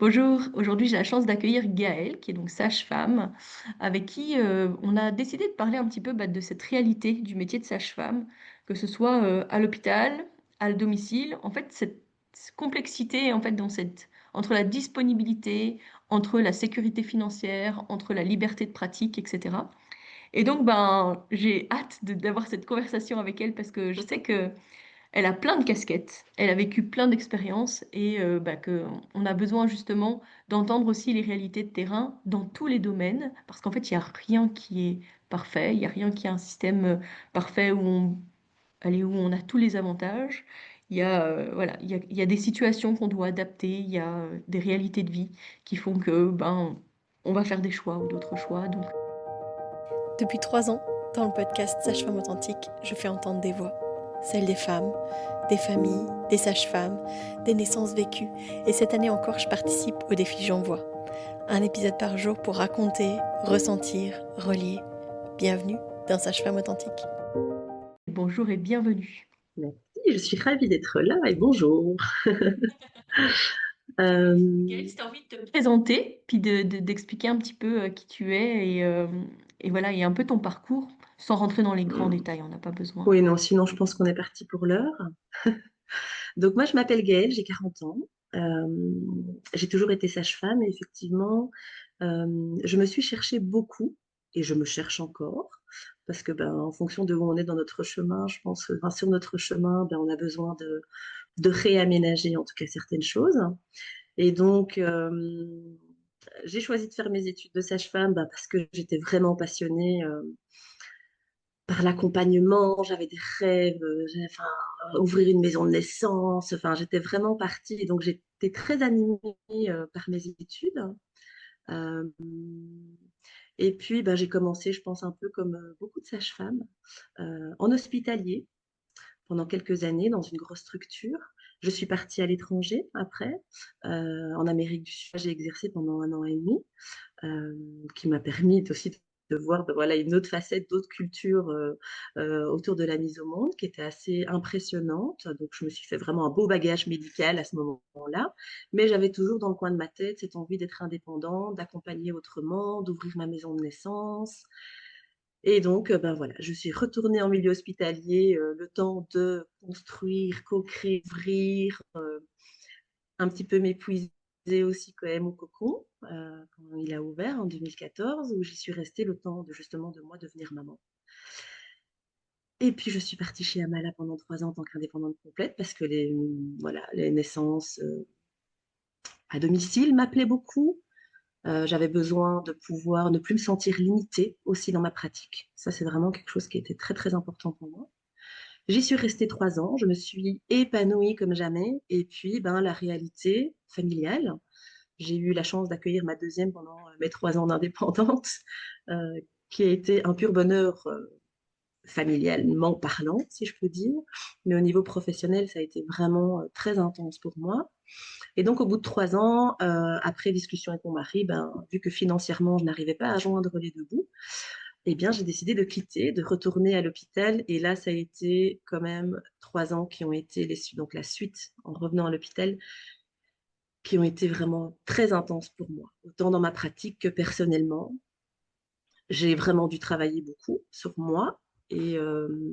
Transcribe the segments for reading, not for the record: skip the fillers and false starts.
Bonjour, aujourd'hui j'ai la chance d'accueillir Gaëlle, qui est donc sage-femme, avec qui on a décidé de parler un petit peu de cette réalité du métier de sage-femme, que ce soit à l'hôpital, à le domicile. En fait, cette complexité en fait, entre la disponibilité, entre la sécurité financière, entre la liberté de pratique, etc. Et donc, j'ai hâte d'avoir cette conversation avec elle parce que je sais que elle a plein de casquettes, elle a vécu plein d'expériences et qu'on a besoin justement d'entendre aussi les réalités de terrain dans tous les domaines, parce qu'en fait, il n'y a rien qui est parfait, il n'y a rien qui est un système parfait où on a tous les avantages. Voilà, il y a des situations qu'on doit adapter, il y a des réalités de vie qui font que on va faire des choix ou d'autres choix. Donc, Depuis 3 ans, dans le podcast Sage-Femme Authentique, je fais entendre des voix. Celles des femmes, des familles, des sages-femmes, des naissances vécues. Et cette année encore, je participe au défi J'envoie. Un épisode par jour pour raconter, ressentir, relier. Bienvenue dans Sage-Femme Authentique. bonjour et bienvenue. Merci, je suis ravie d'être là et bonjour. Gaëlle, Euh, si tu as envie de te présenter, puis d'expliquer un petit peu qui tu es et voilà, et un peu ton parcours, sans rentrer dans les grands détails, on n'a pas besoin. oui, non, sinon je pense qu'on est parti pour l'heure. Donc moi je m'appelle Gaëlle, j'ai 40 ans. Euh, j'ai toujours été sage-femme et effectivement, je me suis cherchée beaucoup et je me cherche encore parce que en fonction de où on est dans notre chemin, je pense, sur notre chemin, on a besoin de réaménager en tout cas certaines choses. Et donc, j'ai choisi de faire mes études de sage-femme parce que j'étais vraiment passionnée par l'accompagnement. J'avais des rêves, enfin, ouvrir une maison de naissance. Enfin, j'étais vraiment partie. Et donc, j'étais très animée par mes études. Euh, et puis, j'ai commencé, je pense, un peu comme beaucoup de sages-femmes, en hospitalier pendant quelques années dans une grosse structure. Je suis partie à l'étranger après, en Amérique du Sud. J'ai exercé pendant 1 an et demi, euh, qui m'a permis aussi de voir voilà, une autre facette, d'autres cultures autour de la mise au monde, qui était assez impressionnante. Donc, je me suis fait vraiment un beau bagage médical à ce moment-là. Mais j'avais toujours dans le coin de ma tête cette envie d'être indépendante, d'accompagner autrement, d'ouvrir ma maison de naissance. Et donc, voilà, je suis retournée en milieu hospitalier, le temps de construire, co-créer, ouvrir, un petit peu m'épuiser aussi quand même au cocon, quand il a ouvert en 2014, où j'y suis restée le temps de justement de moi devenir maman. Et puis je suis partie chez Amala pendant 3 ans en tant qu'indépendante complète parce que voilà, les naissances à domicile m'appelaient beaucoup. J'avais besoin de pouvoir ne plus me sentir limitée aussi dans ma pratique. Ça, c'est vraiment quelque chose qui était très, très important pour moi. J'y suis restée 3 ans, je me suis épanouie comme jamais. Et puis, la réalité familiale, j'ai eu la chance d'accueillir ma deuxième pendant mes 3 ans d'indépendante, euh, qui a été un pur bonheur familialement parlant, si je peux dire. Mais au niveau professionnel, ça a été vraiment très intense pour moi. Et donc, au bout de 3 ans, après discussion avec mon mari, vu que financièrement, je n'arrivais pas à joindre les deux bouts, eh bien, j'ai décidé de quitter, de retourner à l'hôpital. Et là, ça a été quand même 3 ans qui ont été donc la suite en revenant à l'hôpital, qui ont été vraiment très intenses pour moi, autant dans ma pratique que personnellement. J'ai vraiment dû travailler beaucoup sur moi et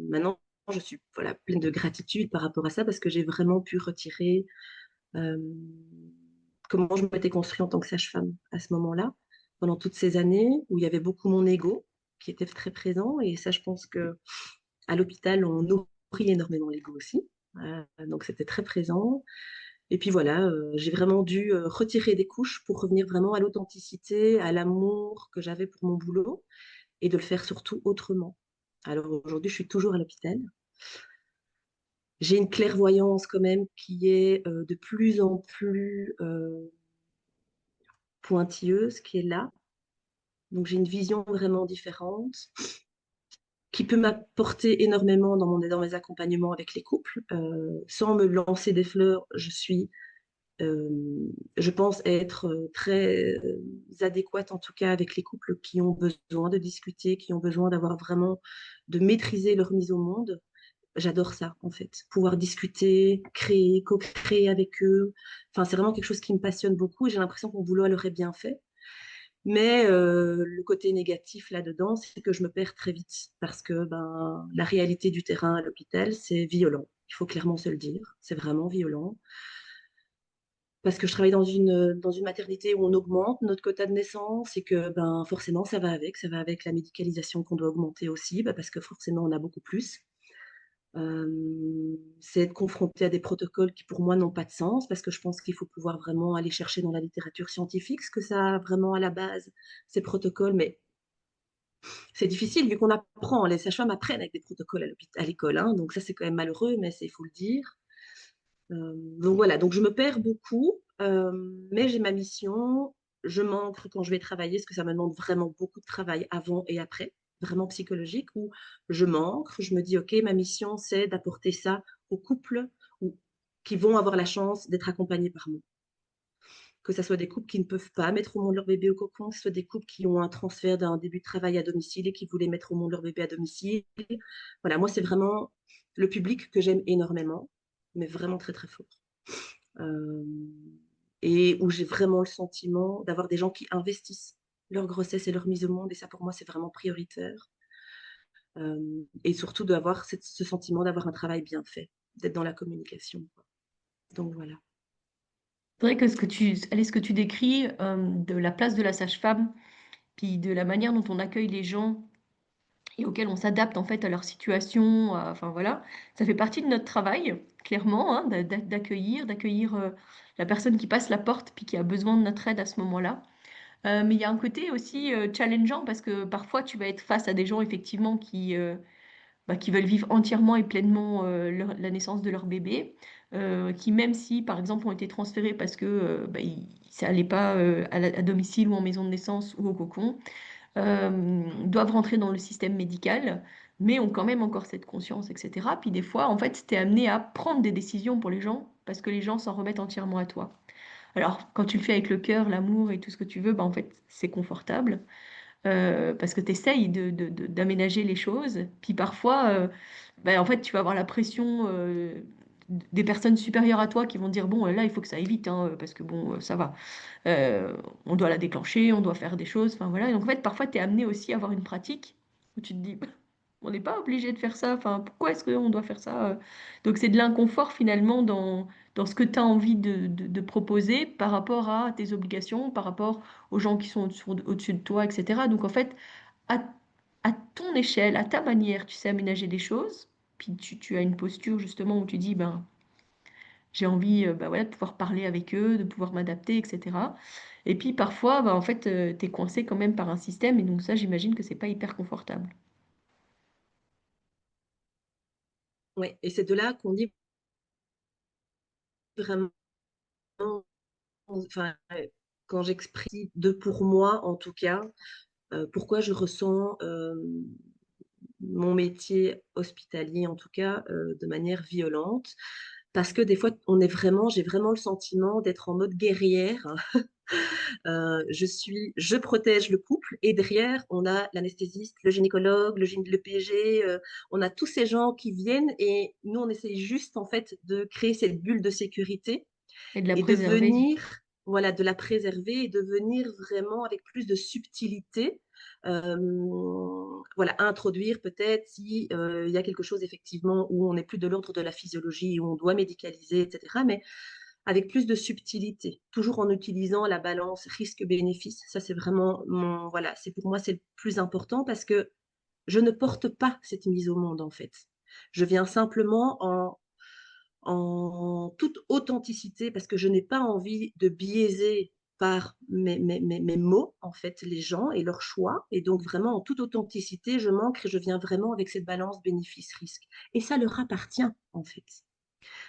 maintenant, je suis voilà, pleine de gratitude par rapport à ça parce que j'ai vraiment pu retirer euh, comment je m'étais construite en tant que sage-femme à ce moment-là, pendant toutes ces années où il y avait beaucoup mon ego qui était très présent et ça, je pense que à l'hôpital, on nourrit énormément l'ego aussi. Donc, c'était très présent. Et puis voilà, j'ai vraiment dû retirer des couches pour revenir vraiment à l'authenticité, à l'amour que j'avais pour mon boulot et de le faire surtout autrement. Alors aujourd'hui, je suis toujours à l'hôpital. J'ai une clairvoyance quand même qui est de plus en plus pointilleuse, qui est là. Donc j'ai une vision vraiment différente qui peut m'apporter énormément dans mes accompagnements avec les couples. Sans me lancer des fleurs, euh, je pense être très adéquate en tout cas avec les couples qui ont besoin de discuter, qui ont besoin d'avoir vraiment de maîtriser leur mise au monde j'adore ça, en fait. Pouvoir discuter, créer, co-créer avec eux. Enfin, c'est vraiment quelque chose qui me passionne beaucoup et j'ai l'impression que mon boulot l'aurait bien fait. Mais le côté négatif là-dedans, c'est que je me perds très vite parce que ben, la réalité du terrain à l'hôpital, c'est violent. Il faut clairement se le dire. C'est vraiment violent. Parce que je travaille dans une maternité où on augmente notre quota de naissance et que ben, forcément, ça va avec la médicalisation qu'on doit augmenter aussi, ben, parce que forcément, on a beaucoup plus. C'est être confronté à des protocoles qui, pour moi, n'ont pas de sens, parce que je pense qu'il faut pouvoir vraiment aller chercher dans la littérature scientifique ce que ça a vraiment à la base, ces protocoles. Mais c'est difficile, vu qu'on apprend, les sages-femmes apprennent avec des protocoles à l'école, hein, donc ça, c'est quand même malheureux, mais il faut le dire. Donc voilà, donc je me perds beaucoup, mais j'ai ma mission. Je m'ancre quand je vais travailler, parce que ça me demande vraiment beaucoup de travail avant et après, vraiment psychologique, où je m'ancre, je me dis, OK, ma mission, c'est d'apporter ça aux couples ou, qui vont avoir la chance d'être accompagnés par moi. Que ce soit des couples qui ne peuvent pas mettre au monde leur bébé au cocon, que ce soit des couples qui ont un transfert d'un début de travail à domicile et qui voulaient mettre au monde leur bébé à domicile. Voilà, moi, c'est vraiment le public que j'aime énormément, mais vraiment très, très fort. Euh, et où j'ai vraiment le sentiment d'avoir des gens qui investissent leur grossesse et leur mise au monde. Et ça, pour moi, c'est vraiment prioritaire. Et surtout d'avoir ce sentiment d'avoir un travail bien fait, d'être dans la communication, quoi. Donc voilà. C'est vrai que allez, ce que tu décris de la place de la sage-femme, puis de la manière dont on accueille les gens et auxquels on s'adapte en fait à leur situation, enfin voilà, ça fait partie de notre travail, clairement, hein, d'accueillir la personne qui passe la porte puis qui a besoin de notre aide à ce moment-là. Mais il y a un côté aussi challengeant parce que parfois tu vas être face à des gens effectivement qui veulent vivre entièrement et pleinement la naissance de leur bébé, qui même si par exemple ont été transférés parce que ça allait pas à domicile ou en maison de naissance ou au cocon, doivent rentrer dans le système médical, mais ont quand même encore cette conscience, etc. Puis des fois, en fait, tu es amené à prendre des décisions pour les gens parce que les gens s'en remettent entièrement à toi. Alors, quand tu le fais avec le cœur, l'amour et tout ce que tu veux, bah, en fait, c'est confortable parce que tu essayes d'aménager les choses. Puis parfois, en fait, tu vas avoir la pression des personnes supérieures à toi qui vont dire, bon, là, il faut que ça aille vite, hein, parce que bon, ça va. Euh, on doit la déclencher, on doit faire des choses, enfin voilà. Et donc en fait, parfois, tu es amené aussi à avoir une pratique où tu te dis, on n'est pas obligé de faire ça, enfin, pourquoi est-ce qu'on doit faire ça? Donc c'est de l'inconfort finalement dans ce que tu as envie de proposer par rapport à tes obligations, par rapport aux gens qui sont au-dessus de toi, etc. Donc en fait, à, à ton échelle, à ta manière, tu sais aménager les choses, puis tu as une posture justement où tu dis, ben, j'ai envie voilà, de pouvoir parler avec eux, de pouvoir m'adapter, etc. Et puis parfois, en fait, tu es coincé quand même par un système, et donc ça, j'imagine que c'est pas hyper confortable. Ouais. Et c'est de là qu'on dit vraiment, enfin, quand j'exprime de pour moi, en tout cas, pourquoi je ressens mon métier hospitalier, en tout cas, de manière violente. Parce que des fois, j'ai vraiment le sentiment d'être en mode guerrière. Je protège le couple et derrière, on a l'anesthésiste, le gynécologue, le PG, on a tous ces gens qui viennent et nous, on essaye juste en fait de créer cette bulle de sécurité Et de la et de préserver. venir, voilà, de la préserver et de venir vraiment avec plus de subtilité, voilà, introduire peut-être si il y a quelque chose effectivement où on n'est plus de l'ordre de la physiologie, où on doit médicaliser, etc. Mais avec plus de subtilité, toujours en utilisant la balance risque-bénéfice. Ça, c'est vraiment voilà, c'est pour moi, c'est le plus important parce que je ne porte pas cette mise au monde, en fait. Je viens simplement en toute authenticité parce que je n'ai pas envie de biaiser par mes mots, en fait, les gens et leurs choix. Et donc, vraiment, en toute authenticité, je m'ancre et je viens vraiment avec cette balance bénéfice-risque. Et ça leur appartient, en fait.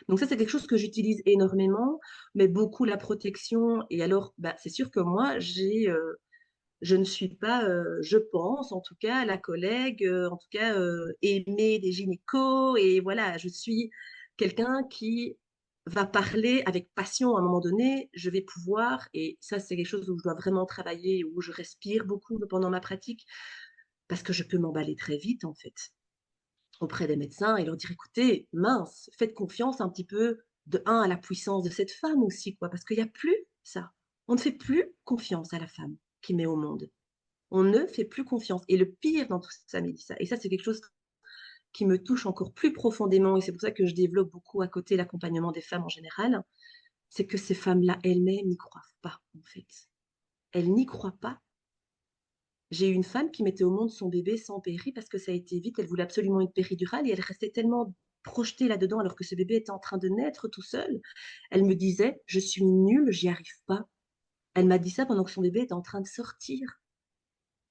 Donc ça, c'est quelque chose que j'utilise énormément, mais beaucoup la protection. Et alors, bah, c'est sûr que moi, je ne suis pas, je pense, en tout cas, la collègue, en tout cas, aimée des gynécos. Et voilà, je suis quelqu'un qui va parler avec passion à un moment donné. Je vais pouvoir, et ça, c'est quelque chose où je dois vraiment travailler, où je respire beaucoup pendant ma pratique, parce que je peux m'emballer très vite, en fait. auprès des médecins et leur dire: «Écoutez, mince, faites confiance un petit peu, de un à la puissance de cette femme aussi, quoi». Parce qu'il y a plus ça. On ne fait plus confiance à la femme qui met au monde. On ne fait plus confiance et le pire dans tout ça, Mélissa, et ça, c'est quelque chose qui me touche encore plus profondément et c'est pour ça que je développe beaucoup à côté l'accompagnement des femmes en général, c'est que ces femmes-là elles-mêmes n'y croient pas, en fait. Elles n'y croient pas. J'ai eu une femme qui mettait au monde son bébé sans péri parce que ça a été vite, elle voulait absolument une péridurale et elle restait tellement projetée là-dedans alors que ce bébé était en train de naître tout seul. Elle me disait: «Je suis nulle, j'y arrive pas». Elle m'a dit ça pendant que son bébé était en train de sortir.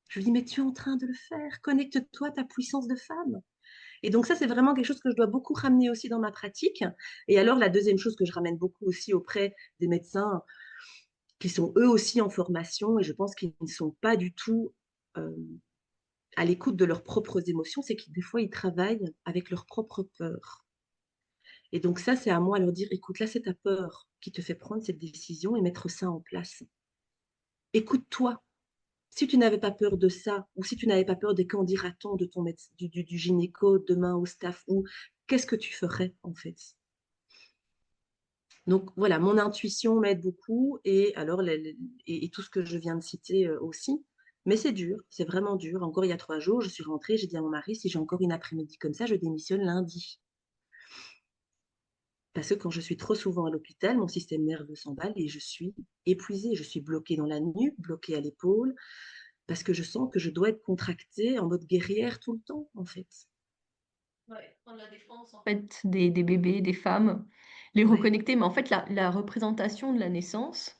Je lui dis: «Mais tu es en train de le faire, connecte-toi à ta puissance de femme». Et donc ça, c'est vraiment quelque chose que je dois beaucoup ramener aussi dans ma pratique. Et alors la deuxième chose que je ramène beaucoup aussi auprès des médecins qui sont eux aussi en formation et je pense qu'ils ne sont pas du tout, à l'écoute de leurs propres émotions, c'est qu'ils des fois, ils travaillent avec leurs propres peurs. Et donc ça, c'est à moi de leur dire: «Écoute, là, c'est ta peur qui te fait prendre cette décision et mettre ça en place. Écoute-toi. Si tu n'avais pas peur de ça ou si tu n'avais pas peur des qu'en dira-t-on de ton médec du gynéco demain au staff ou qu'est-ce que tu ferais, en fait?» Donc voilà, mon intuition m'aide beaucoup et alors et tout ce que je viens de citer, aussi. Mais c'est dur, c'est vraiment dur. Encore il y a 3 jours, je suis rentrée, j'ai dit à mon mari: «Si j'ai encore une après-midi comme ça, je démissionne lundi». Parce que quand je suis trop souvent à l'hôpital, mon système nerveux s'emballe et je suis épuisée. Je suis bloquée dans la nuque, bloquée à l'épaule, parce que je sens que je dois être contractée en mode guerrière tout le temps, en fait. Ouais, prendre la défense en fait des bébés, des femmes, les Ouais. reconnecter. Mais en fait, la représentation de la naissance,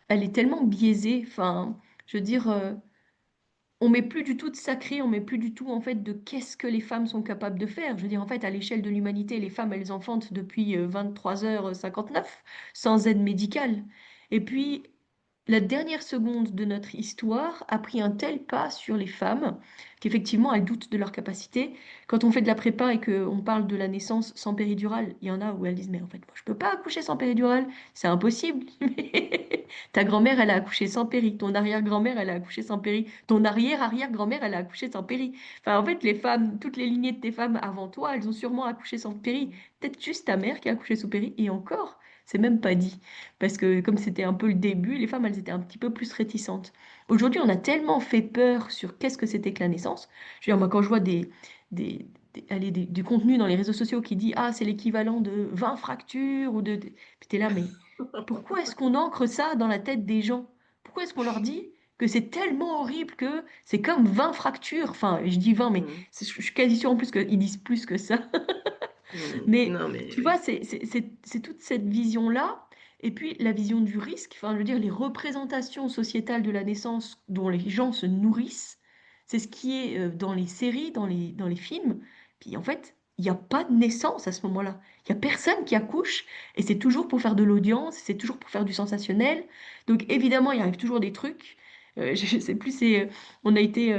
elle est tellement biaisée. Enfin, je veux dire, on met plus du tout de sacré, on met plus du tout en fait de qu'est-ce que les femmes sont capables de faire. Je veux dire, en fait, à l'échelle de l'humanité, les femmes, elles enfantent depuis 23h59 sans aide médicale. Et puis, la dernière seconde de notre histoire a pris un tel pas sur les femmes qu'effectivement elles doutent de leur capacité. Quand on fait de la prépa et qu'on parle de la naissance sans péridurale, il y en a où elles disent mais en fait moi je peux pas accoucher sans péridurale, c'est impossible. Mais ta grand-mère elle a accouché sans péri, ton arrière-grand-mère elle a accouché sans péri, ton arrière-arrière-grand-mère elle a accouché sans péri. Enfin en fait les femmes, toutes les lignées de tes femmes avant toi, elles ont sûrement accouché sans péri. Peut-être juste ta mère qui a accouché sous péri et encore, c'est même pas dit. Parce que comme c'était un peu le début, les femmes, elles étaient un petit peu plus réticentes. Aujourd'hui, on a tellement fait peur sur qu'est-ce que c'était que la naissance. Je veux dire, moi, quand je vois allez, du contenu dans les réseaux sociaux qui dit, ah, c'est l'équivalent de 20 fractures ou de... Puis t'es là, mais pourquoi est-ce qu'on ancre ça dans la tête des gens? Pourquoi est-ce qu'on leur dit que c'est tellement horrible que c'est comme 20 fractures? Enfin, je dis 20, mais Mmh. je suis quasi sûre en plus qu'ils disent plus que ça. Mmh. Mais Non, mais tu vois, oui. c'est toute cette vision-là, et puis la vision du risque, enfin, je veux dire, les représentations sociétales de la naissance dont les gens se nourrissent, c'est ce qui est dans les séries, dans les films. Puis en fait, il n'y a pas de naissance à ce moment-là. Il n'y a personne qui accouche, et c'est toujours pour faire de l'audience, c'est toujours pour faire du sensationnel. Donc évidemment, il arrive toujours des trucs. Je sais plus, on a été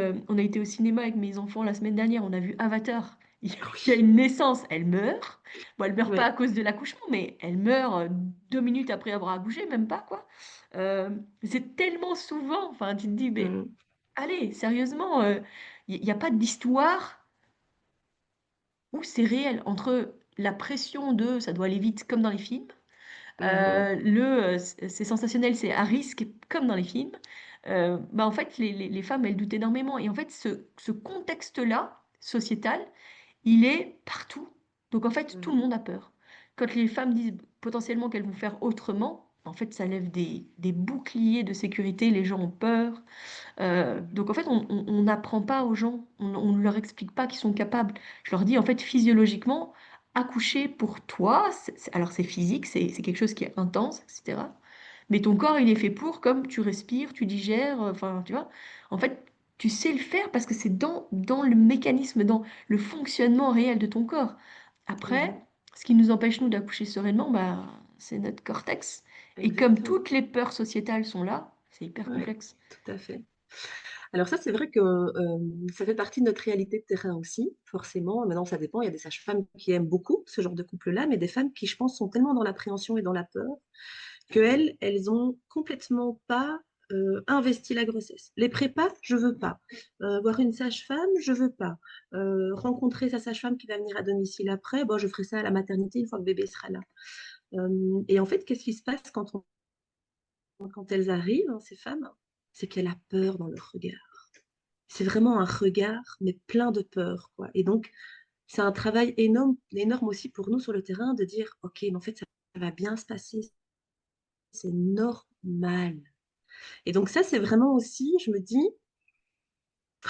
au cinéma avec mes enfants la semaine dernière, on a vu Avatar. Il y a Oui. une naissance, elle meurt. Bon, elle meurt pas à Ouais. cause de l'accouchement, mais elle meurt 2 minutes après avoir accouché, même pas, quoi. Euh, c'est tellement souvent, enfin, tu te dis, mais Mmh. allez, sérieusement, il n'y a pas d'histoire où c'est réel. Entre la pression de ça doit aller vite, comme dans les films, Mmh. c'est sensationnel, c'est à risque, comme dans les films, bah, en fait, les femmes, elles doutent énormément. Et en fait, ce contexte-là, sociétal, il est partout. Donc en fait, tout Mmh. le monde a peur. Quand les femmes disent potentiellement qu'elles vont faire autrement, en fait, ça lève des boucliers de sécurité, les gens ont peur. Mmh. Donc en fait, on n'apprend pas aux gens, on ne leur explique pas qu'ils sont capables. Je leur dis, en fait, physiologiquement, accoucher pour toi, alors c'est physique, c'est quelque chose qui est intense, etc. Mais ton corps, il est fait pour, comme tu respires, tu digères, enfin, tu vois. En fait, tu sais le faire parce que c'est dans le mécanisme, dans le fonctionnement réel de ton corps. Mmh. Après, ce qui nous empêche, nous, d'accoucher sereinement, bah, c'est notre cortex. Et comme Exactement. toutes les peurs sociétales sont là, c'est hyper Ouais, complexe. tout à fait. Alors ça, c'est vrai que, ça fait partie de notre réalité de terrain aussi, forcément. Maintenant, ça dépend, il y a des sages-femmes qui aiment beaucoup ce genre de couple-là, mais des femmes qui, je pense, sont tellement dans l'appréhension et dans la peur qu'elles, elles ont complètement pas, investi la grossesse. Les prépas, je veux pas. Voir une sage-femme, je veux pas. Rencontrer sa sage-femme qui va venir à domicile après, bon, je ferai ça à la maternité une fois que bébé sera là. Et en fait, qu'est-ce qui se passe quand elles arrivent, hein, ces femmes? C'est qu'elle a peur dans leur regard. C'est vraiment un regard, mais plein de peur, quoi. Et donc, c'est un travail énorme, énorme aussi pour nous sur le terrain de dire, OK, mais en fait, ça va bien se passer, c'est normal. Et donc ça, c'est vraiment aussi, je me dis,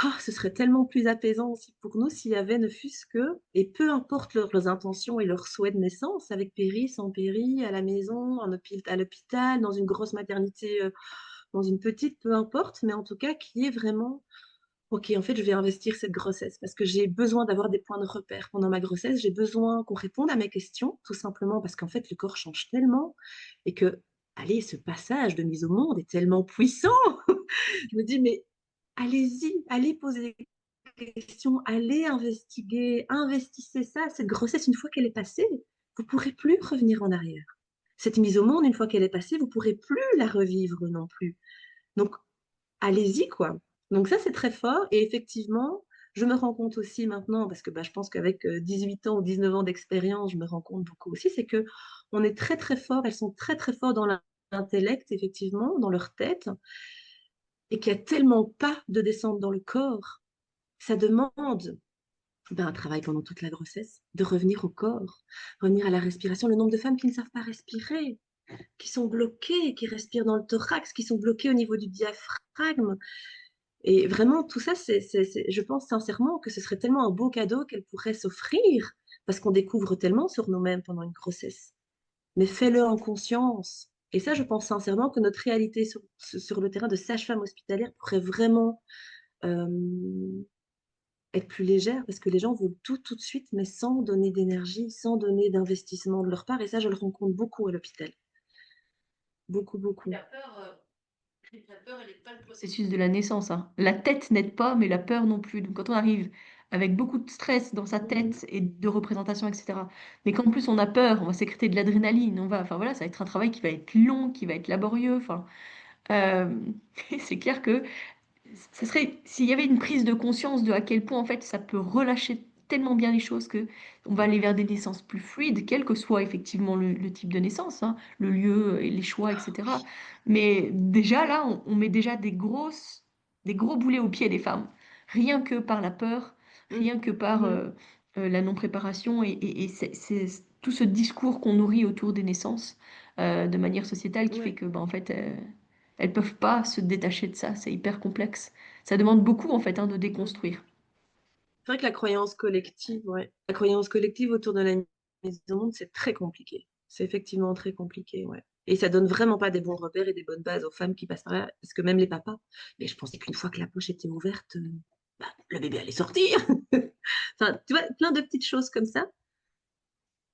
ah, ce serait tellement plus apaisant aussi pour nous s'il y avait ne fût-ce que, et peu importe leurs intentions et leurs souhaits de naissance, avec péri, sans péri, à la maison, à l'hôpital, dans une grosse maternité, dans une petite, peu importe, mais en tout cas, qui est vraiment, ok, en fait, je vais investir cette grossesse parce que j'ai besoin d'avoir des points de repère pendant ma grossesse, j'ai besoin qu'on réponde à mes questions, tout simplement parce qu'en fait, le corps change tellement et que, allez, ce passage de mise au monde est tellement puissant. Je me dis, mais allez-y, allez poser des questions, allez investiguer, investissez ça. Cette grossesse, une fois qu'elle est passée, vous ne pourrez plus revenir en arrière. Cette mise au monde, une fois qu'elle est passée, vous ne pourrez plus la revivre non plus. Donc, allez-y, quoi. Donc ça, c'est très fort. Et effectivement, je me rends compte aussi maintenant, parce que bah, je pense qu'avec 18 ans ou 19 ans d'expérience, je me rends compte beaucoup aussi, c'est que on est très, très fort, elles sont très, très fortes dans l'intellect, effectivement, dans leur tête, et qu'il n'y a tellement pas de descente dans le corps. Ça demande ben, un travail pendant toute la grossesse, de revenir au corps, revenir à la respiration. Le nombre de femmes qui ne savent pas respirer, qui sont bloquées, qui respirent dans le thorax, qui sont bloquées au niveau du diaphragme. Et vraiment, tout ça, je pense sincèrement que ce serait tellement un beau cadeau qu'elle pourrait s'offrir, parce qu'on découvre tellement sur nous-mêmes pendant une grossesse. Mais fais-le en conscience. Et ça, je pense sincèrement que notre réalité sur le terrain de sage-femme hospitalière pourrait vraiment euh, être plus légère, parce que les gens veulent tout de suite, mais sans donner d'énergie, sans donner d'investissement de leur part. Et ça, je le rencontre beaucoup à l'hôpital. Beaucoup, beaucoup. La peur, elle n'aide pas le processus de la naissance, hein. La tête n'aide pas, mais la peur non plus. Donc quand on arrive avec beaucoup de stress dans sa Mhm. tête et de représentation, etc., mais qu'en plus on a peur, on va sécréter de l'adrénaline, enfin voilà, ça va être un travail qui va être long, qui va être laborieux. Enfin, euh, c'est clair que ce serait, s'il y avait une prise de conscience de à quel point en fait ça peut relâcher tellement bien les choses que on va aller vers des naissances plus fluides, quel que soit effectivement le type de naissance, hein, le lieu et les choix, etc. Mais déjà là, on met déjà des gros boulets aux pieds des femmes, rien que par la peur, rien que par Mhm. la non-préparation et c'est tout ce discours qu'on nourrit autour des naissances de manière sociétale qui fait Ouais. que, bah, en fait, elles peuvent pas se détacher de ça, c'est hyper complexe. Ça demande beaucoup en fait hein, de Mhm. déconstruire. C'est vrai que la croyance collective, ouais. La croyance collective autour de la mise au monde, c'est très compliqué. C'est effectivement très compliqué, ouais. Et ça donne vraiment pas des bons repères et des bonnes bases aux femmes qui passent par là, parce que même les papas, mais je pensais qu'une fois que la poche était ouverte, bah, le bébé allait sortir. Enfin, tu vois, plein de petites choses comme ça.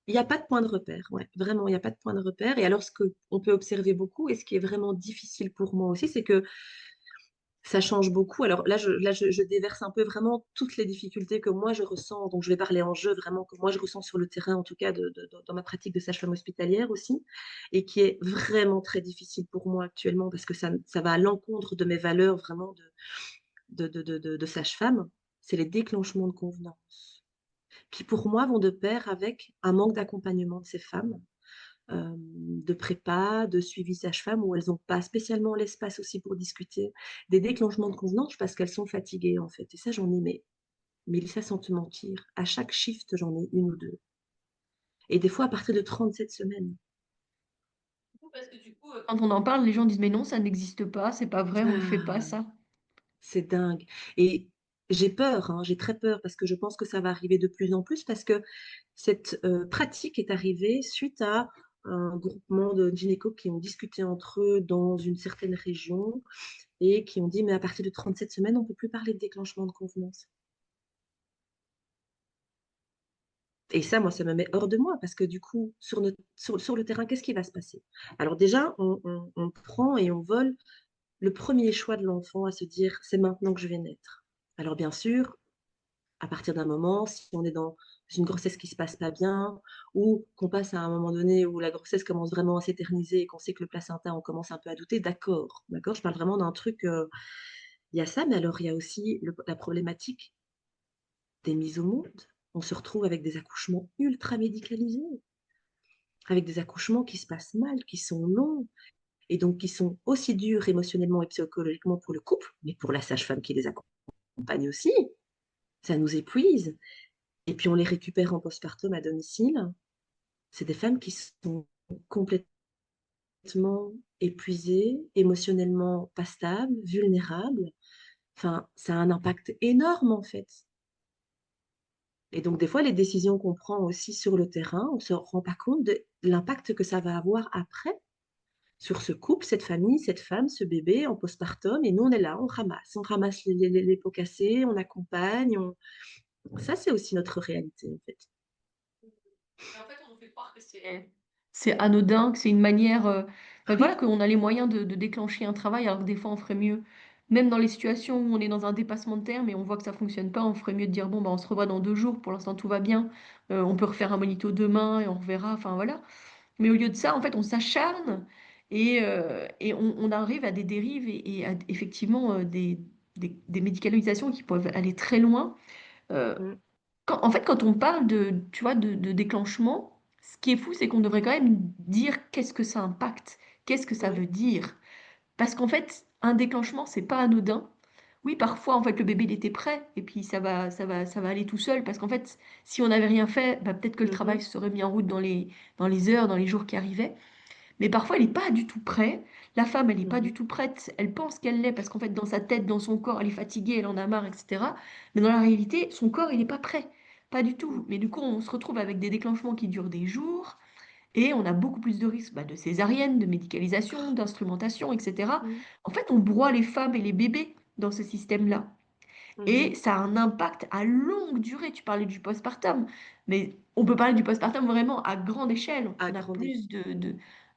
Il n'y a pas de point de repère, ouais. Vraiment, il n'y a pas de point de repère. Et alors, ce qu'on peut observer beaucoup, et ce qui est vraiment difficile pour moi aussi, c'est que ça change beaucoup. Alors je déverse un peu vraiment toutes les difficultés que moi je ressens. Donc je vais parler en jeu vraiment que moi je ressens sur le terrain, en tout cas dans ma pratique de sage-femme hospitalière aussi, et qui est vraiment très difficile pour moi actuellement parce que ça va à l'encontre de mes valeurs vraiment de sage-femme. C'est les déclenchements de convenance qui pour moi vont de pair avec un manque d'accompagnement de ces femmes de prépa, de suivi sage-femme, où elles n'ont pas spécialement l'espace aussi pour discuter des déclenchements de convenance parce qu'elles sont fatiguées en fait. Et ça, j'en ai, mais ça sans te mentir, à chaque shift, j'en ai une ou deux. Et des fois à partir de 37 semaines. Parce que du coup, quand on en parle, les gens disent mais non, ça n'existe pas, c'est pas vrai, on ne fait pas Ah, ça. c'est dingue. Et j'ai peur, hein, j'ai très peur parce que je pense que ça va arriver de plus en plus parce que cette pratique est arrivée suite à un groupement de gynécos qui ont discuté entre eux dans une certaine région et qui ont dit, mais à partir de 37 semaines, on ne peut plus parler de déclenchement de convenance. Et ça, moi, ça me met hors de moi, parce que du coup, sur le terrain, qu'est-ce qui va se passer? Alors déjà, on prend et on vole le premier choix de l'enfant à se dire, c'est maintenant que je vais naître. Alors bien sûr, à partir d'un moment, si on est dans une grossesse qui se passe pas bien ou qu'on passe à un moment donné où la grossesse commence vraiment à s'éterniser et qu'on sait que le placenta, on commence un peu à douter, d'accord? Je parle vraiment d'un truc, il y a ça, mais alors il y a aussi la problématique des mises au monde. On se retrouve avec des accouchements ultra médicalisés, avec des accouchements qui se passent mal, qui sont longs et donc qui sont aussi durs émotionnellement et psychologiquement pour le couple, mais pour la sage-femme qui les accompagne aussi. Ça nous épuise et puis on les récupère en postpartum à domicile. C'est des femmes qui sont complètement épuisées, émotionnellement pas stables, vulnérables. Enfin, ça a un impact énorme en fait. Et donc, des fois, les décisions qu'on prend aussi sur le terrain, on ne se rend pas compte de l'impact que ça va avoir après sur ce couple, cette famille, cette femme, ce bébé en postpartum. Et nous, on est là, on ramasse les pots cassés, on accompagne. Ça, c'est aussi notre réalité, en fait. Et en fait, on nous fait croire que c'est anodin, que c'est une manière, enfin, voilà, Oui. qu'on a les moyens de déclencher un travail, alors que des fois on ferait mieux. Même dans les situations où on est dans un dépassement de terme et on voit que ça fonctionne pas, on ferait mieux de dire bon, bah, on se revoit dans 2 jours. Pour l'instant, tout va bien. On peut refaire un monito demain et on reverra. Enfin voilà. Mais au lieu de ça, en fait, on s'acharne et on arrive à des dérives et à effectivement des médicalisations qui peuvent aller très loin. Euh, Mm, en fait, quand on parle tu vois, de déclenchement, ce qui est fou, c'est qu'on devrait quand même dire qu'est-ce que ça impacte, qu'est-ce que ça ouais. veut dire. Parce qu'en fait, un déclenchement, c'est pas anodin. Oui, parfois, en fait, le bébé, il était prêt, et puis ça va aller tout seul, parce qu'en fait, si on n'avait rien fait, bah, peut-être que le travail Mhm, se serait mis en route dans les heures, dans les jours qui arrivaient. Mais parfois, elle n'est pas du tout prête. La femme, elle n'est pas du mhm, tout prête. Elle pense qu'elle l'est parce qu'en fait, dans sa tête, dans son corps, elle est fatiguée, elle en a marre, etc. Mais dans la réalité, son corps, il n'est pas prêt. Pas du tout. mhm, Mais du coup, on se retrouve avec des déclenchements qui durent des jours et on a beaucoup plus de risques de césarienne, de médicalisation, d'instrumentation, etc. mhm, En fait, on broie les femmes et les bébés dans ce système-là. Et mhm. ça a un impact à longue durée. Tu parlais du postpartum, mais on peut parler du postpartum vraiment à grande échelle. À On a grande échelle. plus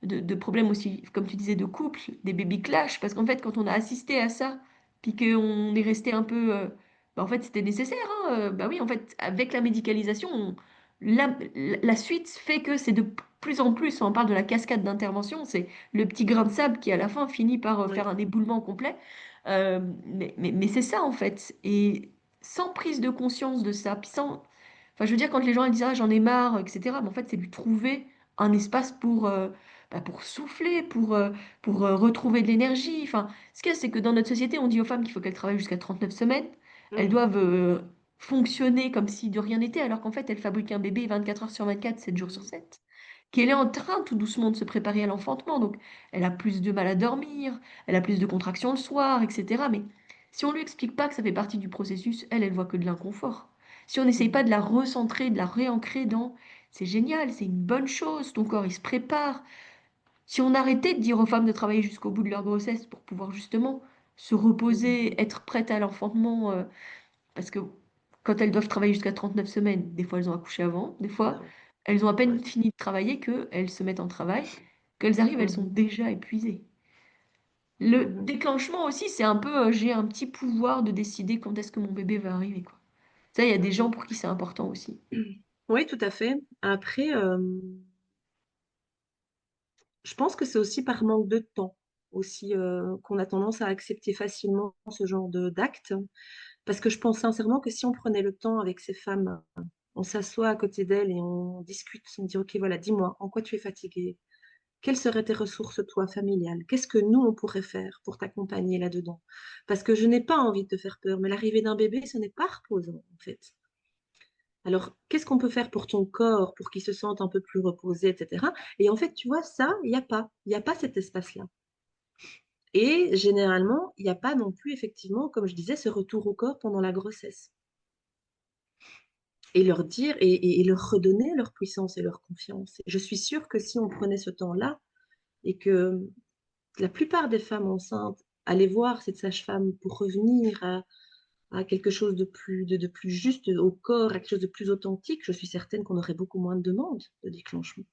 de problèmes aussi, comme tu disais, de couple, des baby clash, parce qu'en fait, quand on a assisté à ça, puis qu'on est resté un peu... bah, en fait, c'était nécessaire. Hein, bah oui, en fait, avec la médicalisation, la suite fait que c'est de plus en plus, on parle de la cascade d'intervention, c'est le petit grain de sable qui, à la fin, finit par faire Oui. un éboulement complet. Mais c'est ça en fait. Et sans prise de conscience de ça, puis sans... Enfin, je veux dire, quand les gens ils disent ah, j'en ai marre, etc., mais en fait, c'est lui trouver un espace pour souffler, pour retrouver de l'énergie. Enfin, ce qu'il y a, c'est que dans notre société, on dit aux femmes qu'il faut qu'elles travaillent jusqu'à 39 semaines. Elles Mhm, doivent fonctionner comme si de rien n'était, alors qu'en fait, elles fabriquent un bébé 24 heures sur 24, 7 jours sur mhm, 7 qu'elle est en train tout doucement de se préparer à l'enfantement. Donc, elle a plus de mal à dormir, elle a plus de contractions le soir, etc. Mais si on lui explique pas que ça fait partie du processus, elle voit que de l'inconfort. Si on n'essaye pas mhm, de la recentrer, de la réancrer dans c'est génial, c'est une bonne chose, ton corps il se prépare. Si on arrêtait de dire aux femmes de travailler jusqu'au bout de leur grossesse pour pouvoir justement se mhm. reposer, être prêtes à l'enfantement, parce que quand elles doivent travailler jusqu'à 39 semaines, des fois elles ont accouché avant, des fois Non. elles ont à peine Ouais. fini de travailler qu'elles se mettent en travail, qu'elles arrivent, elles sont Mhm, déjà épuisées. Le mhm. déclenchement aussi, c'est un peu, j'ai un petit pouvoir de décider quand est-ce que mon bébé va arriver, quoi. Ça, il y a des gens pour qui c'est important aussi. Oui, tout à fait. Après, je pense que c'est aussi par manque de temps aussi qu'on a tendance à accepter facilement ce genre de d'actes. Parce que je pense sincèrement que si on prenait le temps avec ces femmes, on s'assoit à côté d'elles et on discute, on dit, OK, voilà, dis-moi, en quoi tu es fatiguée? Quelles seraient tes ressources, toi, familiales? Qu'est-ce que nous, on pourrait faire pour t'accompagner là-dedans? Parce que je n'ai pas envie de te faire peur, mais l'arrivée d'un bébé, ce n'est pas reposant, en fait. Alors, qu'est-ce qu'on peut faire pour ton corps, pour qu'il se sente un peu plus reposé, etc. Et en fait, tu vois, ça, il n'y a pas. Il n'y a pas cet espace-là. Et généralement, il n'y a pas non plus, effectivement, comme je disais, ce retour au corps pendant la grossesse. Et leur dire et leur redonner leur puissance et leur confiance. Et je suis sûre que si on prenait ce temps-là et que la plupart des femmes enceintes allaient voir cette sage-femme pour revenir à quelque chose de plus juste au corps, à quelque chose de plus authentique, je suis certaine qu'on aurait beaucoup moins de demandes de déclenchement.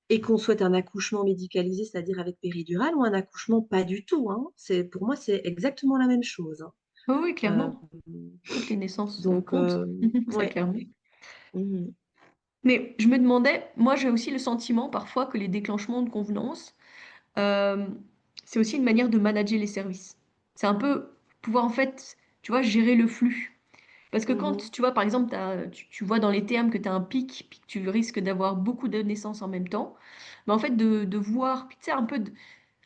Et qu'on souhaite un accouchement médicalisé, c'est-à-dire avec péridurale, ou un accouchement pas du tout, hein. Pour moi, c'est exactement la même chose, hein. Oui, oui, Euh, clairement. Toutes les naissances donc, comptent, ça ouais. clairement. Mhm. Mais je me demandais, moi j'ai aussi le sentiment parfois que les déclenchements de convenance, euh, c'est aussi une manière de manager les services. C'est un peu pouvoir en fait, tu vois, gérer le flux. Parce que quand Mhm. tu vois, par exemple, tu vois dans les termes que tu as un pic, puis que tu risques d'avoir beaucoup de naissances en même temps, mais en fait de voir, puis tu sais,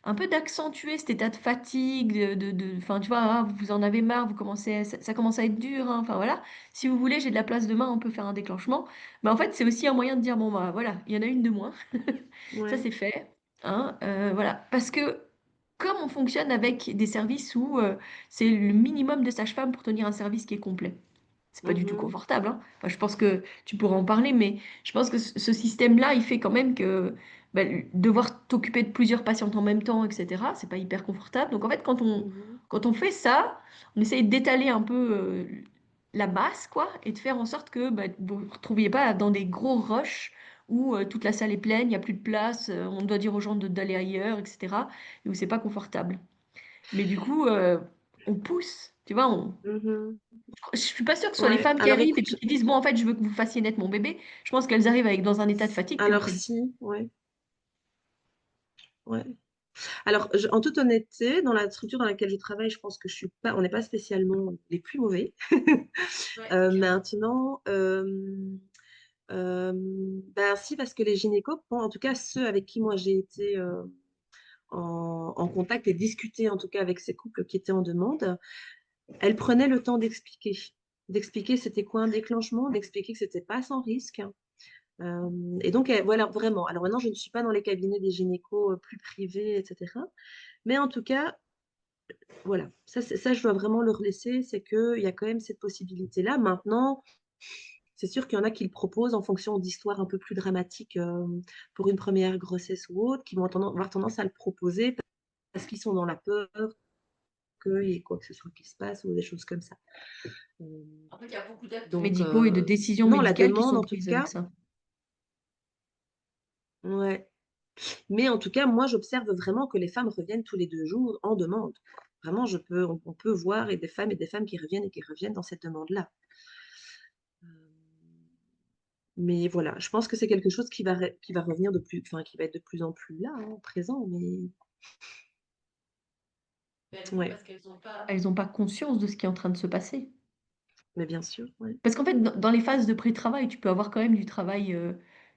un peu d'accentuer cet état de fatigue, enfin, tu vois, ah, vous en avez marre, vous commencez, ça commence à être dur, hein, enfin voilà. Si vous voulez, j'ai de la place demain, on peut faire un déclenchement. Mais en fait, c'est aussi un moyen de dire, bon, bah voilà, il y en a une de moins, ça Ouais. c'est fait, hein, voilà. Parce que comme on fonctionne avec des services où c'est le minimum de sage-femme pour tenir un service qui est complet. C'est pas du tout Mhm. confortable, hein. Enfin, je pense que tu pourras en parler, mais je pense que ce système-là, il fait quand même que bah, devoir t'occuper de plusieurs patientes en même temps, etc., c'est pas hyper confortable. Donc en fait, Mhm. quand on fait ça, on essaye d'étaler un peu la masse, quoi, et de faire en sorte que bah, vous ne vous retrouviez pas dans des gros rushs où toute la salle est pleine, il n'y a plus de place, on doit dire aux gens d'aller ailleurs, etc., et où c'est pas confortable. Mais du coup, on pousse, tu vois, Mhm. je suis pas sûre que ce soit les Ouais. femmes qui Alors arrivent et puis écoute, qui disent, bon, en fait, je veux que vous fassiez naître mon bébé. Je pense qu'elles arrivent avec dans un état de fatigue puis alors après. si, ouais. Ouais. Alors, en toute honnêteté, dans la structure dans laquelle je travaille, je pense que je suis pas, on n'est pas spécialement les plus mauvais. Ouais, clairement. Maintenant, ben si, parce que les gynécos, bon, en tout cas ceux avec qui moi j'ai été en contact et discuté en tout cas avec ces couples qui étaient en demande, elles prenaient le temps d'expliquer c'était quoi un déclenchement, d'expliquer que c'était pas sans risque. Et donc, voilà, vraiment. Alors maintenant, je ne suis pas dans les cabinets des gynécos plus privés, etc. Mais en tout cas, voilà, ça, je dois vraiment leur laisser, c'est qu'il y a quand même cette possibilité-là. Maintenant, c'est sûr qu'il y en a qui le proposent en fonction d'histoires un peu plus dramatiques pour une première grossesse ou autre, qui vont avoir tendance à le proposer parce qu'ils sont dans la peur qu'il y ait quoi que ce soit qui se passe ou des choses comme ça. Euh, En fait, il y a beaucoup d'actes donc, médicaux et de décisions non, la médicales qui demande, sont en tout prises avec cas, ça. ouais. Mais en tout cas, moi, j'observe vraiment que les femmes reviennent tous les 2 jours en demande. Vraiment, on peut voir et des femmes qui reviennent et qui reviennent dans cette demande-là. Euh, Mais voilà, je pense que c'est quelque chose qui va revenir de plus, enfin, qui va être de plus en plus là, hein, présent. Ouais, Elles ont pas conscience de ce qui est en train de se passer. mais bien sûr, ouais. Parce qu'en fait, dans les phases de pré-travail, tu peux avoir quand même du travail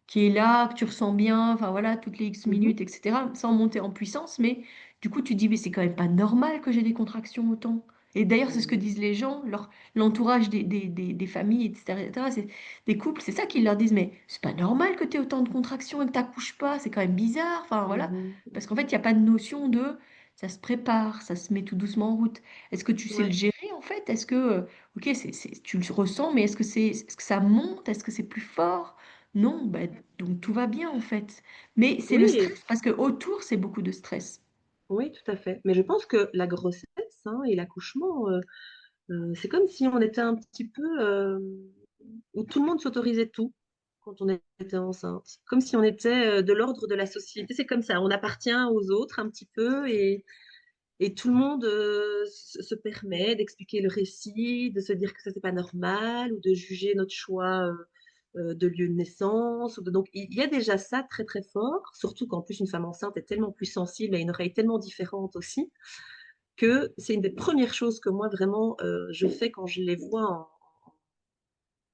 qui est là, que tu ressens bien, enfin voilà, toutes les X Mhm, minutes, etc., sans monter en puissance. Mais du coup, tu te dis, mais c'est quand même pas normal que j'ai des contractions autant. Et d'ailleurs, c'est ce que mhm, disent les gens, l'entourage des familles, etc., c'est, des couples, c'est ça qu'ils leur disent, mais c'est pas normal que tu aies autant de contractions et que tu n'accouches pas, c'est quand même bizarre. Enfin voilà. mhm, Parce qu'en fait, il mhm. n'y a pas de notion de ça se prépare, ça se met tout doucement en route. Est-ce que tu sais le Ouais, gérer en fait? Est-ce que ok, tu le ressens, mais est-ce que ça monte? Est-ce que c'est plus fort? Non, bah, donc tout va bien en fait. Mais c'est le oui, stress, parce que autour, c'est beaucoup de stress. oui, tout à fait. Mais je pense que la grossesse, hein, et l'accouchement, c'est comme si on était un petit peu où tout le monde s'autorisait tout quand on était enceinte. Comme si on était de l'ordre de la société. C'est comme ça, on appartient aux autres un petit peu et tout le monde se permet d'expliquer le récit, de se dire que ça c'est pas normal ou de juger notre choix de lieu de naissance. Donc il y a déjà ça très très fort, surtout qu'en plus une femme enceinte est tellement plus sensible, a une oreille tellement différente aussi, que c'est une des premières choses que moi vraiment je fais quand je les vois en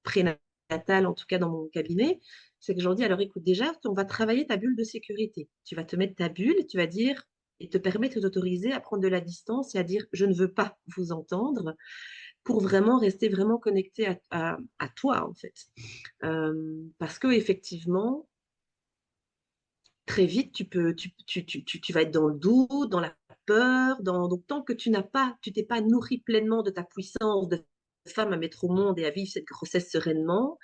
prénatal, en tout cas dans mon cabinet, c'est que je leur dis, alors écoute, déjà, on va travailler ta bulle de sécurité. Tu vas te mettre ta bulle et tu vas dire, et te permettre d'autoriser à prendre de la distance et à dire, je ne veux pas vous entendre, pour vraiment rester vraiment connecté à toi, en fait. Parce que effectivement, très vite, tu vas être dans le doute, dans la peur, donc tant que tu t'es pas nourri pleinement de ta puissance de femme à mettre au monde et à vivre cette grossesse sereinement,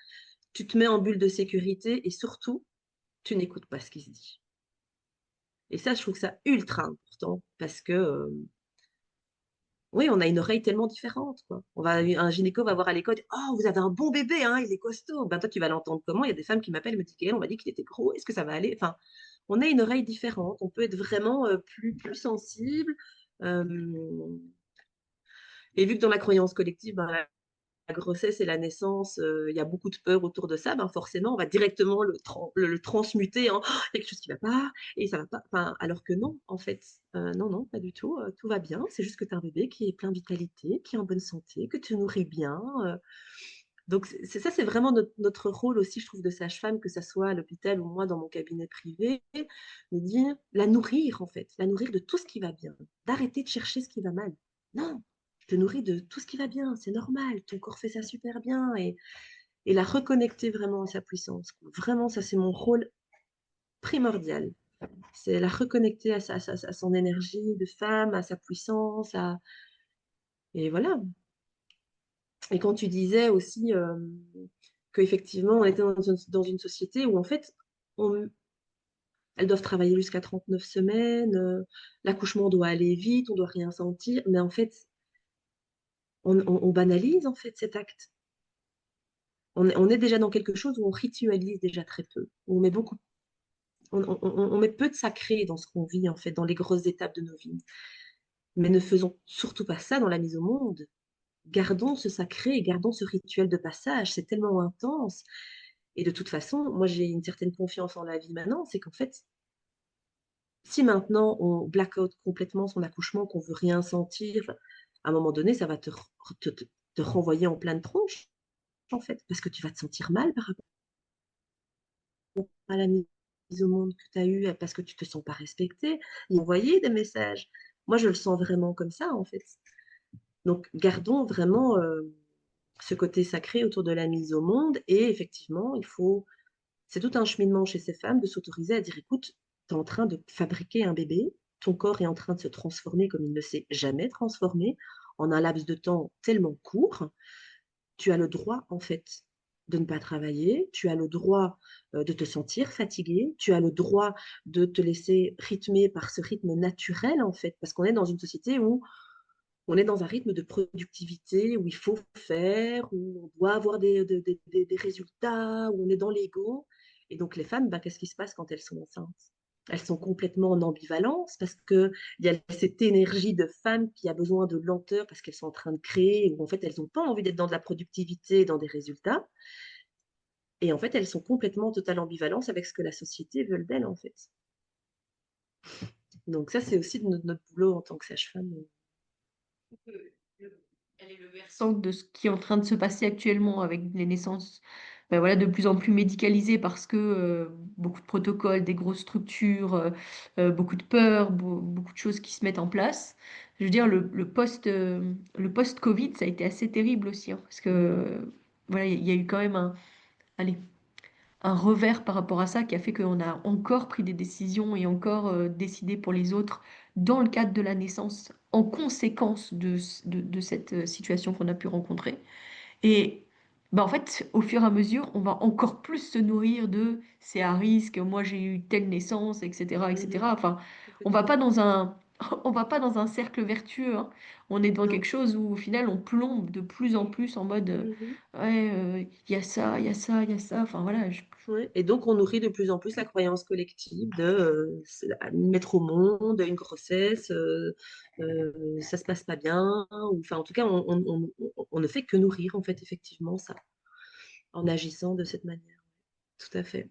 tu te mets en bulle de sécurité et surtout, tu n'écoutes pas ce qui se dit. Et ça, je trouve ça ultra important parce que, oui, on a une oreille tellement différente, quoi. Un gynéco va voir à l'école, oh, vous avez un bon bébé, hein, il est costaud. Ben, toi, tu vas l'entendre comment? Il y a des femmes qui m'appellent, me disent, on m'a dit qu'il était gros, est-ce que ça va aller? Enfin, on a une oreille différente, on peut être vraiment plus sensible. Euh, Et vu que dans la croyance collective, ben, la grossesse et la naissance, il y a beaucoup de peur autour de ça, ben forcément, on va directement le transmuter en: «Oh, il y a quelque chose qui va pas et ça va pas». Enfin, alors que non, en fait, non, non, pas du tout, tout va bien. C'est juste que tu as un bébé qui est plein de vitalité, qui est en bonne santé, que tu nourris bien, donc c'est ça, c'est vraiment notre rôle aussi, je trouve, de sage-femme, que ça soit à l'hôpital ou moi dans mon cabinet privé, de dire la nourrir en fait, la nourrir de tout ce qui va bien, d'arrêter de chercher ce qui va mal. Non, je te nourris de tout ce qui va bien, c'est normal, ton corps fait ça super bien et la reconnecter vraiment à sa puissance. Vraiment, ça c'est mon rôle primordial. C'est la reconnecter à son énergie de femme, à sa puissance, et voilà. Et quand tu disais aussi qu'effectivement, on était dans une société où, en fait, on- elles doivent travailler jusqu'à 39 semaines, l'accouchement doit aller vite, on doit rien sentir, mais en fait, on banalise en fait cet acte. On est déjà dans quelque chose où on ritualise déjà très peu, où on met beaucoup, on met peu de sacré dans ce qu'on vit en fait, dans les grosses étapes de nos vies. Mais ne faisons surtout pas ça dans la mise au monde. Gardons ce sacré, gardons ce rituel de passage, c'est tellement intense. Et de toute façon, moi j'ai une certaine confiance en la vie maintenant, c'est qu'en fait, si maintenant on black out complètement son accouchement, qu'on veut rien sentir, enfin, à un moment donné, ça va te renvoyer en pleine tronche, en fait, parce que tu vas te sentir mal par rapport à la mise au monde que tu as eue, parce que tu te sens pas respecté. Ils envoyer des messages. Moi, je le sens vraiment comme ça, en fait. Donc, gardons vraiment ce côté sacré autour de la mise au monde. Et effectivement, c'est tout un cheminement chez ces femmes de s'autoriser à dire, écoute, tu es en train de fabriquer un bébé, ton corps est en train de se transformer comme il ne s'est jamais transformé, en un laps de temps tellement court. Tu as le droit, en fait, de ne pas travailler, tu as le droit de te sentir fatigué, tu as le droit de te laisser rythmer par ce rythme naturel, en fait, parce qu'on est dans une société où on est dans un rythme de productivité, où il faut faire, où on doit avoir des résultats, où on est dans l'ego. Et donc les femmes, bah, qu'est-ce qui se passe quand elles sont enceintes? Elles sont complètement en ambivalence parce qu'il y a cette énergie de femme qui a besoin de lenteur parce qu'elles sont en train de créer, ou en fait elles n'ont pas envie d'être dans de la productivité, dans des résultats. Et en fait, elles sont complètement en totale ambivalence avec ce que la société veut d'elles, en fait. Donc ça, c'est aussi de notre boulot en tant que sage-femme. Elle est le versant de ce qui est en train de se passer actuellement avec les naissances, ben voilà, de plus en plus médicalisées parce que beaucoup de protocoles, des grosses structures, beaucoup de peurs, beaucoup de choses qui se mettent en place. Je veux dire, le post-Covid, ça a été assez terrible aussi, hein, parce que voilà, il y a eu quand même allez, un revers par rapport à ça qui a fait qu'on a encore pris des décisions et encore décidé pour les autres dans le cadre de la naissance en conséquence de cette situation qu'on a pu rencontrer. Et bah, en fait, au fur et à mesure, on va encore plus se nourrir de c'est à risque, moi j'ai eu telle naissance, etc., Mhm, etc. Enfin, on va pas complètement. dans un, on va pas dans un cercle vertueux, hein. On est dans Non. quelque chose où au final on plombe de plus en plus en mode Mhm. ouais, il y a ça, il y a ça, il y a ça. Enfin voilà, Ouais. Et donc, on nourrit de plus en plus la croyance collective de mettre au monde une grossesse, ça se passe pas bien, ou enfin, en tout cas, on ne fait que nourrir, en fait, effectivement, ça, en agissant de cette manière. Tout à fait.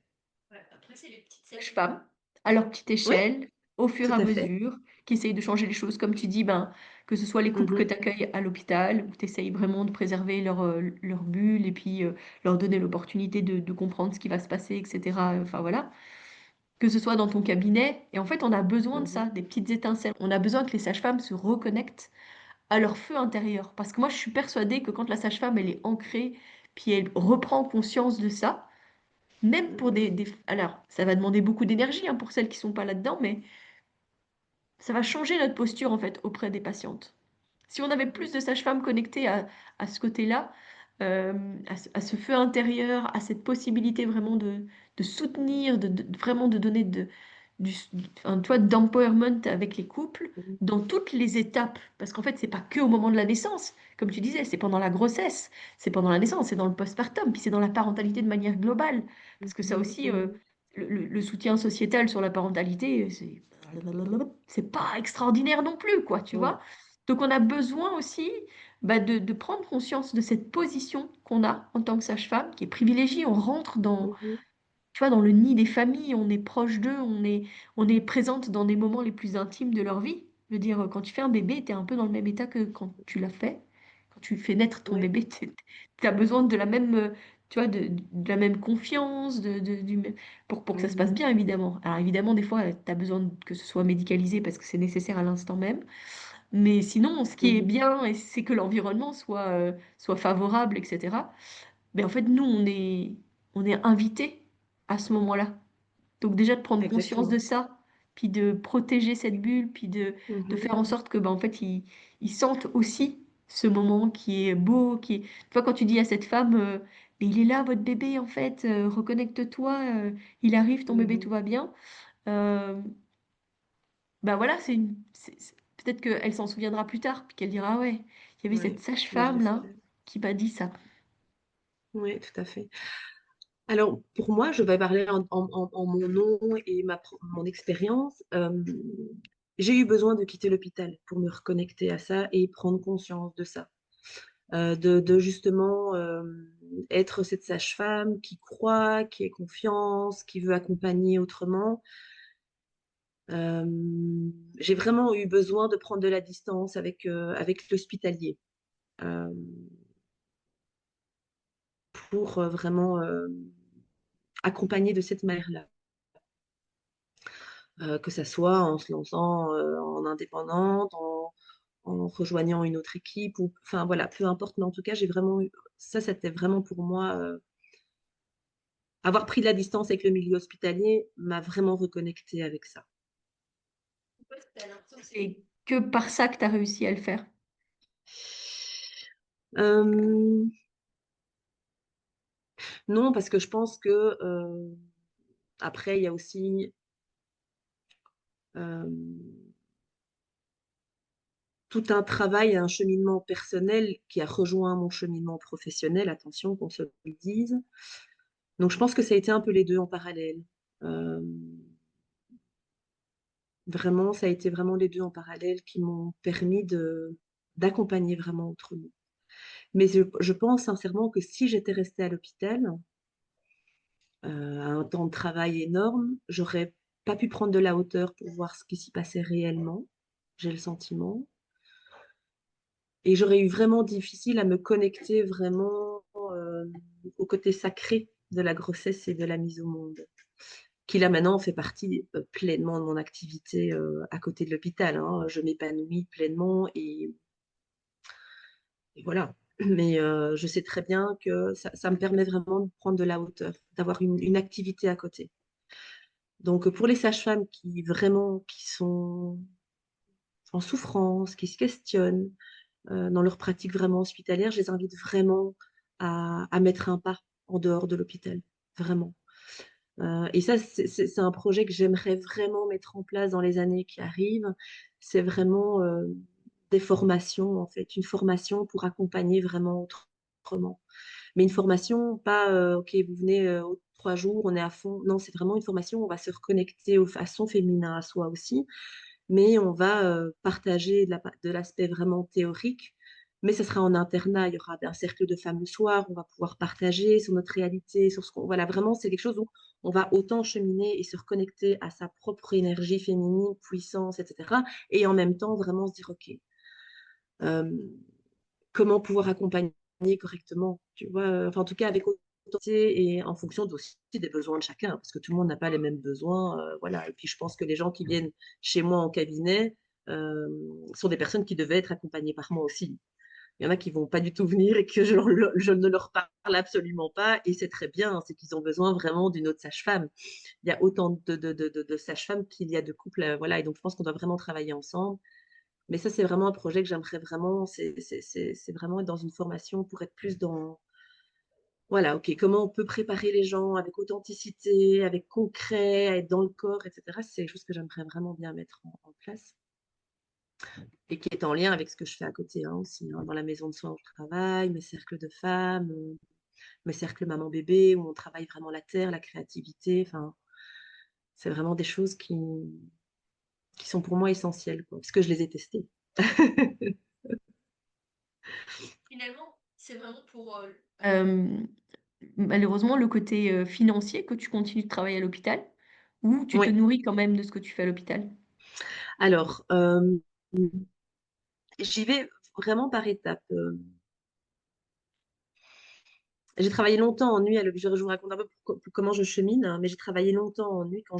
ouais, après, c'est les petites sages-femmes, à leur petite Oui, échelle, au fur et tout à à fait. mesure, qui essayent de changer les choses. Comme tu dis, ben, que ce soit les couples que Mhm, tu accueilles à l'hôpital, où tu essayes vraiment de préserver leur bulle et puis leur donner l'opportunité de comprendre ce qui va se passer, etc. Enfin voilà. Que ce soit dans ton cabinet. Et en fait, on a besoin de mhm, ça, des petites étincelles. On a besoin que les sages-femmes se reconnectent à leur feu intérieur. Parce que moi, je suis persuadée que quand la sage-femme, elle est ancrée, puis elle reprend conscience de ça, même pour mhm, Alors, ça va demander beaucoup d'énergie hein, pour celles qui sont pas là-dedans, mais ça va changer notre posture en fait auprès des patientes. Si on avait mhm, plus de sages-femmes connectées à ce côté-là, à ce feu intérieur, à cette possibilité vraiment de soutenir, vraiment de donner du, enfin, tu vois, d'empowerment avec les couples mhm, dans toutes les étapes. Parce qu'en fait, c'est pas que au moment de la naissance, comme tu disais, c'est pendant la grossesse, c'est pendant la naissance, c'est dans le postpartum, puis c'est dans la parentalité de manière globale. Parce que ça mhm, aussi, mhm, le soutien sociétal sur la parentalité, c'est pas extraordinaire non plus, quoi, tu ouais. vois. Donc on a besoin aussi de prendre conscience de cette position qu'on a en tant que sage-femme, qui est privilégiée. On rentre dans, Mhm. tu vois, dans le nid des familles, on est proche d'eux, on est présente dans des moments les plus intimes de leur vie. Je veux dire, quand tu fais un bébé, tu es un peu dans le même état que quand tu l'as fait. Quand tu fais naître ton Ouais. bébé, tu as besoin de la même, tu vois, de la même confiance, pour que ça se passe Mhm. bien, évidemment. Alors évidemment, des fois, tu as besoin que ce soit médicalisé parce que c'est nécessaire à l'instant même. Mais sinon, ce qui est Mhm. bien, c'est que l'environnement soit favorable, etc. Mais en fait, nous, on est invités à ce moment-là. Donc déjà de prendre conscience de Exactement. ça, puis de protéger cette bulle, puis de Mhm. faire en sorte que, en fait, ils sentent aussi ce moment qui est beau, qui est... Tu vois, quand tu dis à cette femme, mais il est là, votre bébé, en fait, reconnecte-toi, il arrive, ton bébé, tout Mhm. va bien. Euh, bah voilà, peut-être qu'elle s'en souviendra plus tard, puis qu'elle dira, ah ouais, il y avait cette Ouais, bah, je sage-femme là l'espère. qui m'a dit ça. Oui, tout à fait. Alors, pour moi, je vais parler en mon nom et mon expérience. J'ai eu besoin de quitter l'hôpital pour me reconnecter à ça et prendre conscience de ça. De justement être cette sage-femme qui croit, qui a confiance, qui veut accompagner autrement. Euh, j'ai vraiment eu besoin de prendre de la distance avec l'hospitalier euh, pour vraiment accompagner de cette manière-là. Que ça soit en se lançant en indépendante, en rejoignant une autre équipe, ou enfin voilà, peu importe, mais en tout cas, j'ai vraiment eu, ça, c'était vraiment pour moi, avoir pris de la distance avec le milieu hospitalier m'a vraiment reconnecté avec ça. T'as l'impression que c'est que par ça que tu as réussi à le faire. Euh, non, parce que je pense que après, il y a aussi euh, tout un travail, un cheminement personnel qui a rejoint mon cheminement professionnel, attention qu'on se le dise. Donc je pense que ça a été un peu les deux en parallèle. Euh, Vraiment, ça a été vraiment les deux en parallèle qui m'ont permis d'accompagner vraiment autrement. Mais je pense sincèrement que si j'étais restée à l'hôpital, à un temps de travail énorme, j'aurais pas pu prendre de la hauteur pour voir ce qui s'y passait réellement, j'ai le sentiment. Et j'aurais eu vraiment difficile à me connecter vraiment au côté sacré de la grossesse et de la mise au monde, qui là maintenant fait partie pleinement de mon activité à côté de l'hôpital, hein. Je m'épanouis pleinement et voilà. Mais je sais très bien que ça me permet vraiment de prendre de la hauteur, d'avoir une activité à côté. Donc pour les sages-femmes qui vraiment qui sont en souffrance, qui se questionnent dans leur pratique vraiment hospitalière, je les invite vraiment à mettre un pas en dehors de l'hôpital, vraiment. Et ça, c'est un projet que j'aimerais vraiment mettre en place dans les années qui arrivent. C'est vraiment des formations, en fait, une formation pour accompagner vraiment autrement. Mais une formation, pas, OK, vous venez 3 jours, on est à fond. Non, c'est vraiment une formation, on va se reconnecter à son féminin, à soi aussi, mais on va partager de l'aspect vraiment théorique. Mais ce sera en internat, il y aura un cercle de femmes le soir, on va pouvoir partager sur notre réalité, sur ce qu'on... Voilà, vraiment, c'est quelque chose où on va autant cheminer et se reconnecter à sa propre énergie féminine, puissance, etc. Et en même temps, vraiment se dire, OK, euh, comment pouvoir accompagner correctement, tu vois, enfin, en tout cas, avec authenticité et en fonction aussi des besoins de chacun, parce que tout le monde n'a pas les mêmes besoins, voilà. Et puis, je pense que les gens qui viennent chez moi en cabinet euh, sont des personnes qui devaient être accompagnées par moi aussi. Il y en a qui vont pas du tout venir et que je ne leur parle absolument pas. Et c'est très bien, hein, c'est qu'ils ont besoin vraiment d'une autre sage-femme. Il y a autant de sages-femmes qu'il y a de couples. Voilà. Et donc, je pense qu'on doit vraiment travailler ensemble. Mais ça, c'est vraiment un projet que j'aimerais vraiment. C'est vraiment être dans une formation pour être plus dans. Voilà, OK, comment on peut préparer les gens avec authenticité, avec concret, à être dans le corps, etc. C'est quelque chose que j'aimerais vraiment bien mettre en place et qui est en lien avec ce que je fais à côté hein, aussi, hein, dans la maison de soins où je travaille, mes cercles de femmes, mes cercles maman-bébé, où on travaille vraiment la terre, la créativité. Enfin, c'est vraiment des choses qui sont pour moi essentielles, quoi, parce que je les ai testées. Finalement, c'est vraiment pour, malheureusement, le côté, financier que tu continues de travailler à l'hôpital? Ou tu te Oui. nourris quand même de ce que tu fais à l'hôpital? Alors, j'y vais vraiment par étapes. J'ai travaillé longtemps en nuit à l'hôpital. Je vous raconte un peu comment je chemine, hein, mais j'ai travaillé longtemps en nuit en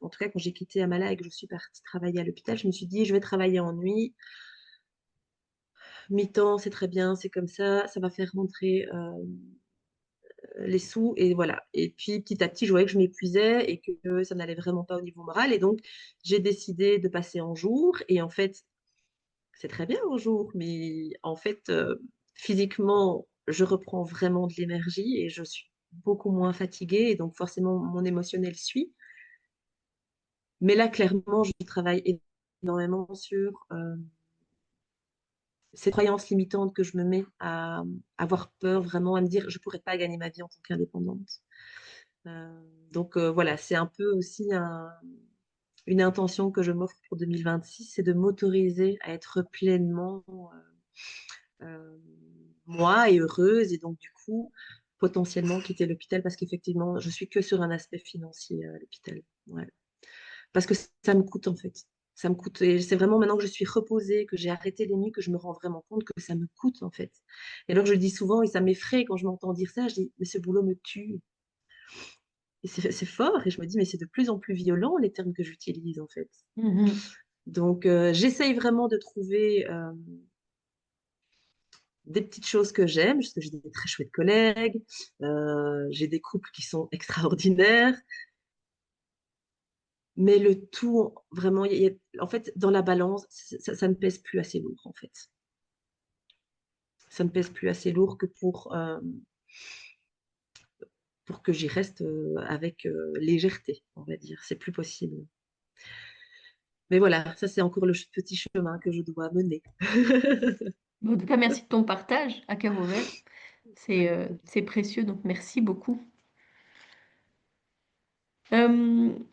tout cas, quand j'ai quitté Amala et que je suis partie travailler à l'hôpital, je me suis dit: «Je vais travailler en nuit. Mi-temps, c'est très bien, c'est comme ça va faire rentrer, les sous» et voilà et puis petit à petit, je voyais que je m'épuisais et que ça n'allait vraiment pas au niveau moral et donc j'ai décidé de passer en jour et en fait, c'est très bien en jour, mais en fait, physiquement, je reprends vraiment de l'énergie et je suis beaucoup moins fatiguée et donc forcément mon émotionnel suit. Mais là, clairement, je travaille énormément sur, ces croyances limitantes que je me mets à avoir peur vraiment, à me dire: «Je pourrais pas gagner ma vie en tant qu'indépendante». Heu, donc voilà, c'est un peu aussi une intention que je m'offre pour 2026, c'est de m'autoriser à être pleinement, heu, moi et heureuse et donc du coup, potentiellement quitter l'hôpital parce qu'effectivement, je suis que sur un aspect financier, à l'hôpital. Ouais. Parce que ça me coûte, en fait. Ça me coûte et c'est vraiment maintenant que je suis reposée, que j'ai arrêté les nuits, que je me rends vraiment compte que ça me coûte, en fait. Et alors je le dis souvent et ça m'effraie quand je m'entends dire ça, je dis: «Mais ce boulot me tue» et c'est fort et je me dis: «Mais c'est de plus en plus violent les termes que j'utilise, en fait». Mmh. Donc j'essaye vraiment de trouver, des petites choses que j'aime, parce que j'ai des très chouettes collègues, j'ai des couples qui sont extraordinaires, mais le tout, vraiment, il y a en fait, dans la balance, ça ne pèse plus assez lourd, en fait. Ça ne pèse plus assez lourd que pour que j'y reste, avec, légèreté, on va dire. C'est plus possible. Mais voilà, ça, c'est encore le petit chemin que je dois mener. En tout cas, merci de ton partage à cœur ouvert. Avec C'est précieux, donc merci beaucoup. Hem